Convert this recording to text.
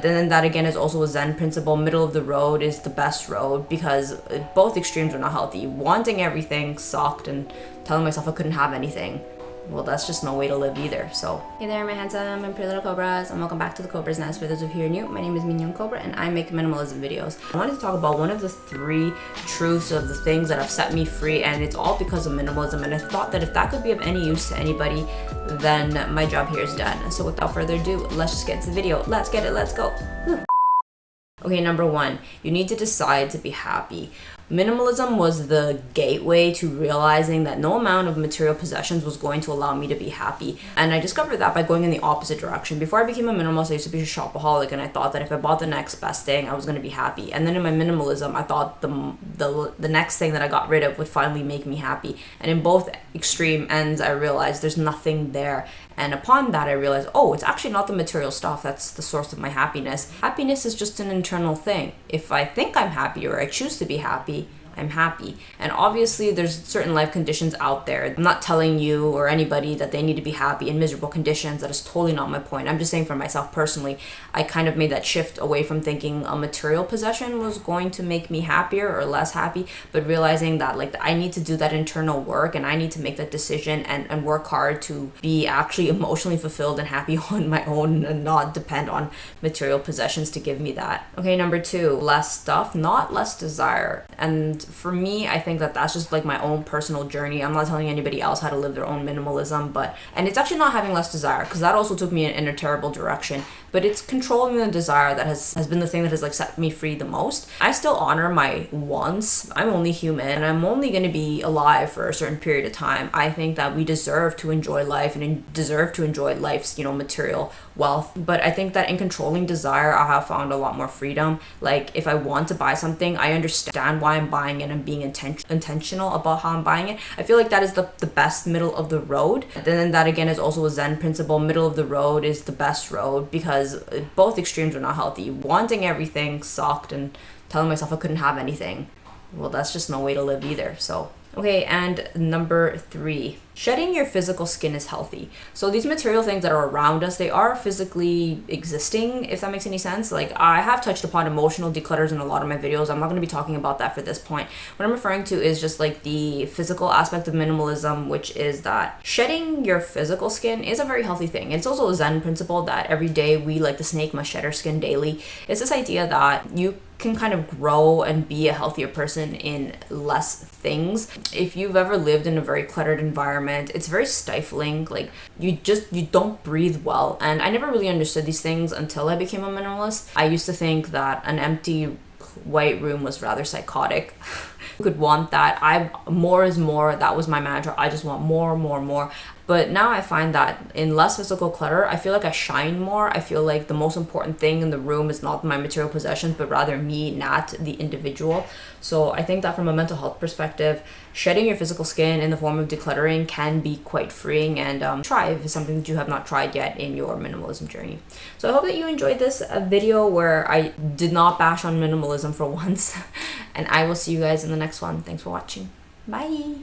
Then that again is also a Zen principle. Middle of the road is the best road, because both extremes are not healthy. Wanting everything sucked and telling myself I couldn't have anything, well, that's just no way to live either. So hey there, my handsome and pretty little Cobras, and welcome back to the Cobras Nest. For those of you who are new, my name is Mignon Cobra and I make minimalism videos. I wanted to talk about one of the 3 truths of the things that have set me free, and it's all because of minimalism. And I thought that if that could be of any use to anybody, then my job here is done. So without further ado, let's just get into the video. Let's get it, let's go. Whew. Okay, number 1, you need to decide to be happy. Minimalism was the gateway to realizing that no amount of material possessions was going to allow me to be happy. And I discovered that by going in the opposite direction. Before I became a minimalist, I used to be a shopaholic, and I thought that if I bought the next best thing, I was going to be happy. And then in my minimalism, I thought the next thing that I got rid of would finally make me happy. And in both extreme ends, I realized there's nothing there. And upon that, I realized, oh, it's actually not the material stuff that's the source of my happiness. Happiness is just an internal thing. If I think I'm happy or I choose to be happy, I'm happy. And obviously there's certain life conditions out there. I'm not telling you or anybody that they need to be happy in miserable conditions. That is totally not my point. I'm just saying for myself personally, I kind of made that shift away from thinking a material possession was going to make me happier or less happy, but realizing that like I need to do that internal work, and I need to make that decision and work hard to be actually emotionally fulfilled and happy on my own, and not depend on material possessions to give me that. Okay, number 2, less stuff, not less desire. And for me, I think that that's just like my own personal journey. I'm not telling anybody else how to live their own minimalism, and it's actually not having less desire, because that also took me in a terrible direction. But it's controlling the desire that has been the thing that has like set me free the most. I still honor my wants. I'm only human, and I'm only going to be alive for a certain period of time. I think that we deserve to enjoy life and deserve to enjoy life's, material wealth. But I think that in controlling desire, I have found a lot more freedom. Like if I want to buy something, I understand why I'm buying it and being intentional about how I'm buying it. I feel like that is the best middle of the road. Then that again is also a Zen principle. Middle of the road is the best road, because both extremes are not healthy. Wanting everything sucked and telling myself I couldn't have anything, well, that's just no way to live either. So okay, and number 3, shedding your physical skin is healthy. So these material things that are around us, they are physically existing, if that makes any sense. Like I have touched upon emotional declutters in a lot of my videos. I'm not going to be talking about that for this point. What I'm referring to is just like the physical aspect of minimalism, which is that shedding your physical skin is a very healthy thing. It's also a Zen principle that every day we, like the snake, must shed our skin daily. It's this idea that you can kind of grow and be a healthier person in less things. If you've ever lived in a very cluttered environment, it's very stifling. Like you don't breathe well. And I never really understood these things until I became a minimalist. I used to think that an empty white room was rather psychotic. You could want that. More is more. That was my mantra. I just want more. But now I find that in less physical clutter, I feel like I shine more. I feel like the most important thing in the room is not my material possessions, but rather me, not the individual. So I think that from a mental health perspective, shedding your physical skin in the form of decluttering can be quite freeing, and try if it's something that you have not tried yet in your minimalism journey. So I hope that you enjoyed this video where I did not bash on minimalism for once, and I will see you guys in the next one. Thanks for watching. Bye.